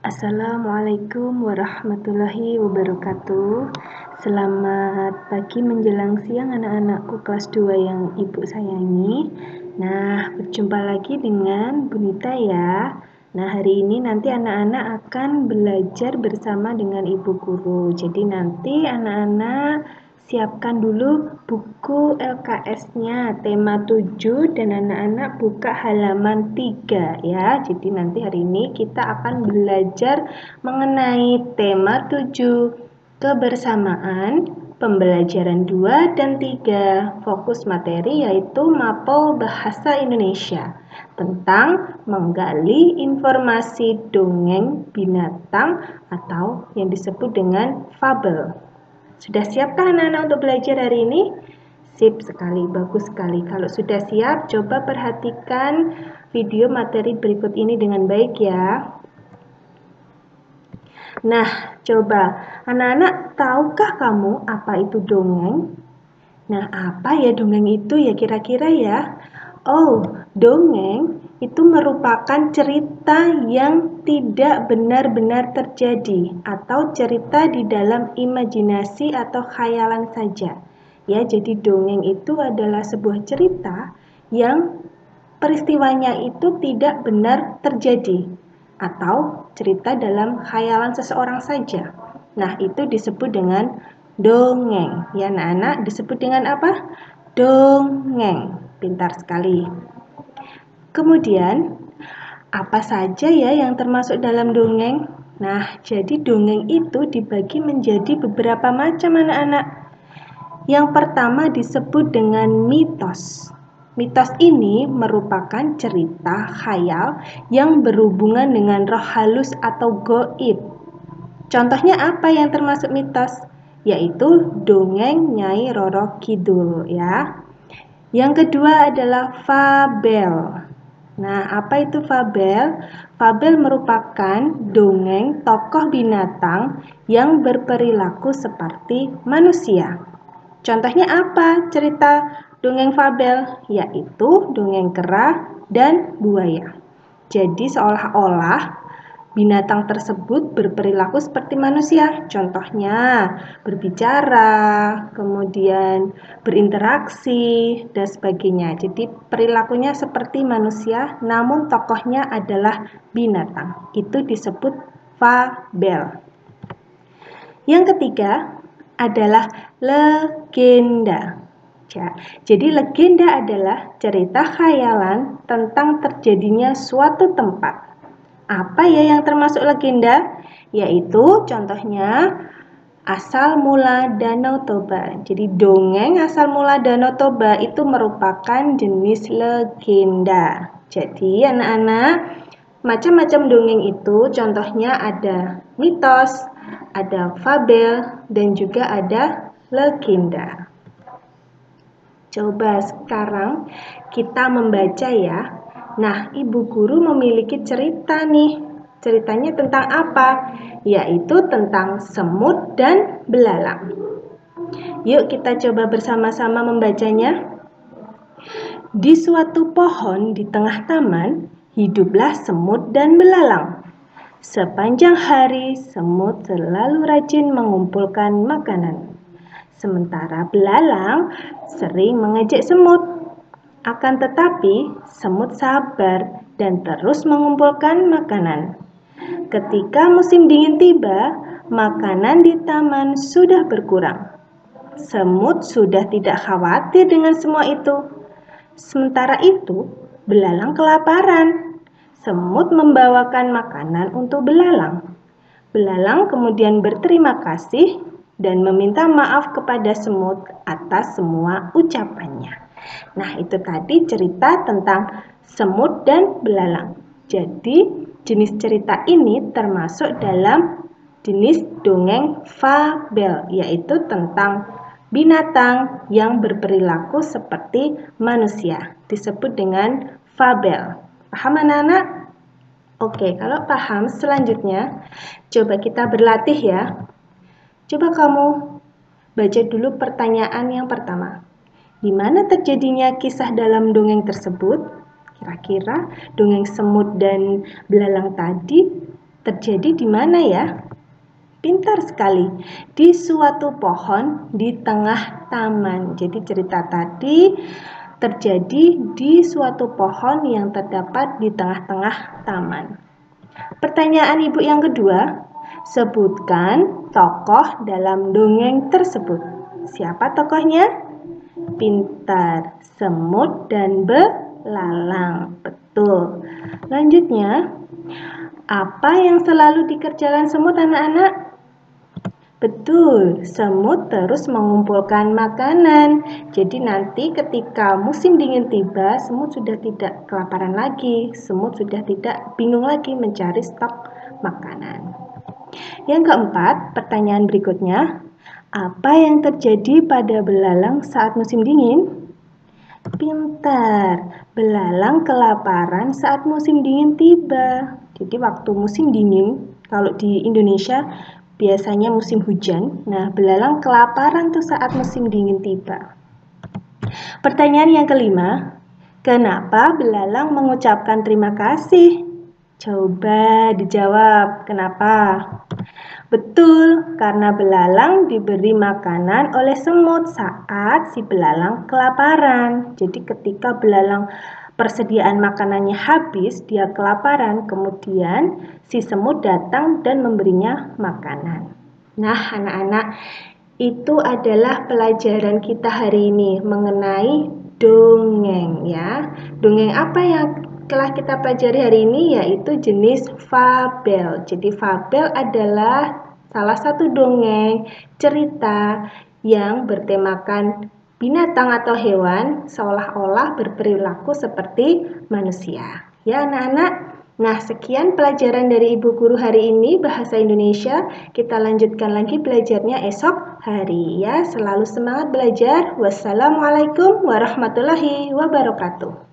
Assalamualaikum warahmatullahi wabarakatuh. Selamat pagi menjelang siang anak-anakku kelas 2 yang ibu sayangi. Nah, berjumpa lagi dengan Bunita ya. Nah, hari ini nanti anak-anak akan belajar bersama dengan ibu guru. Jadi nanti anak-anak siapkan dulu buku LKS-nya tema 7 dan anak-anak buka halaman 3 ya. Jadi nanti hari ini kita akan belajar mengenai tema 7 kebersamaan, pembelajaran 2 dan 3, fokus materi yaitu mapel bahasa Indonesia tentang menggali informasi dongeng binatang atau yang disebut dengan fabel. Sudah siapkah anak-anak untuk belajar hari ini? Sip sekali, bagus sekali. Kalau sudah siap, coba perhatikan video materi berikut ini dengan baik ya. Nah, coba anak-anak, tahukah kamu apa itu dongeng? Nah, apa ya dongeng itu ya kira-kira ya? Oh, dongeng itu merupakan cerita yang tidak benar-benar terjadi atau cerita di dalam imajinasi atau khayalan saja. Ya, jadi dongeng itu adalah sebuah cerita yang peristiwanya itu tidak benar terjadi atau cerita dalam khayalan seseorang saja. Nah, itu disebut dengan dongeng. Ya, anak-anak, disebut dengan apa? Dongeng. Pintar sekali. Kemudian, apa saja ya yang termasuk dalam dongeng? Nah, jadi dongeng itu dibagi menjadi beberapa macam anak-anak. Yang pertama disebut dengan mitos. Mitos ini merupakan cerita khayal yang berhubungan dengan roh halus atau goib. Contohnya apa yang termasuk mitos? Yaitu dongeng Nyai Roro Kidul ya. Yang kedua adalah fabel. Nah, apa itu fabel? Fabel merupakan dongeng tokoh binatang yang berperilaku seperti manusia. Contohnya apa cerita dongeng fabel? Yaitu dongeng kera dan buaya. Jadi seolah-olah binatang tersebut berperilaku seperti manusia. Contohnya berbicara, kemudian berinteraksi, dan sebagainya. Jadi perilakunya seperti manusia, namun tokohnya adalah binatang. Itu disebut fabel. Yang ketiga adalah legenda. Jadi legenda adalah cerita khayalan tentang terjadinya suatu tempat. Apa ya yang termasuk legenda? Yaitu contohnya asal mula Danau Toba. Jadi dongeng asal mula Danau Toba itu merupakan jenis legenda. Jadi anak-anak, macam-macam dongeng itu contohnya ada mitos, ada fabel, dan juga ada legenda. Coba sekarang kita membaca ya. Nah, ibu guru memiliki cerita nih. Ceritanya tentang apa? Yaitu tentang semut dan belalang. Yuk kita coba bersama-sama membacanya. Di suatu pohon di tengah taman, hiduplah semut dan belalang. Sepanjang hari, semut selalu rajin mengumpulkan makanan. Sementara belalang sering mengejek semut. Akan tetapi, semut sabar dan terus mengumpulkan makanan. Ketika musim dingin tiba, makanan di taman sudah berkurang. Semut sudah tidak khawatir dengan semua itu. Sementara itu, belalang kelaparan. Semut membawakan makanan untuk belalang. Belalang kemudian berterima kasih dan meminta maaf kepada semut atas semua ucapannya. Nah, itu tadi cerita tentang semut dan belalang. Jadi, jenis cerita ini termasuk dalam jenis dongeng fabel, yaitu tentang binatang yang berperilaku seperti manusia. Disebut dengan fabel. Paham anak-anak? Oke, kalau paham, selanjutnya coba kita berlatih ya. Coba kamu baca dulu pertanyaan yang pertama. Di mana terjadinya kisah dalam dongeng tersebut? Kira-kira dongeng semut dan belalang tadi terjadi di mana ya? Pintar sekali, di suatu pohon di tengah taman. Jadi cerita tadi terjadi di suatu pohon yang terdapat di tengah-tengah taman. Pertanyaan ibu yang kedua, sebutkan tokoh dalam dongeng tersebut. Siapa tokohnya? Pintar, semut, dan belalang. Betul. Lanjutnya, apa yang selalu dikerjakan semut anak-anak? Betul, semut terus mengumpulkan makanan. Jadi nanti ketika musim dingin tiba, semut sudah tidak kelaparan lagi. Semut sudah tidak bingung lagi mencari stok makanan. Yang keempat, pertanyaan berikutnya. Apa yang terjadi pada belalang saat musim dingin? Pintar, belalang kelaparan saat musim dingin tiba. Jadi waktu musim dingin, kalau di Indonesia biasanya musim hujan. Nah, belalang kelaparan tuh saat musim dingin tiba. Pertanyaan yang kelima, kenapa belalang mengucapkan terima kasih? Coba dijawab, kenapa? Betul, karena belalang diberi makanan oleh semut saat si belalang kelaparan. Jadi ketika belalang persediaan makanannya habis, dia kelaparan, kemudian si semut datang dan memberinya makanan. Nah, anak-anak, itu adalah pelajaran kita hari ini mengenai dongeng ya. Dongeng apa yang telah kita pelajari hari ini yaitu jenis fabel. Jadi fabel adalah salah satu dongeng cerita yang bertemakan binatang atau hewan seolah-olah berperilaku seperti manusia. Ya anak-anak, nah sekian pelajaran dari Ibu Guru hari ini bahasa Indonesia. Kita lanjutkan lagi belajarnya esok hari ya. Selalu semangat belajar. Wassalamualaikum warahmatullahi wabarakatuh.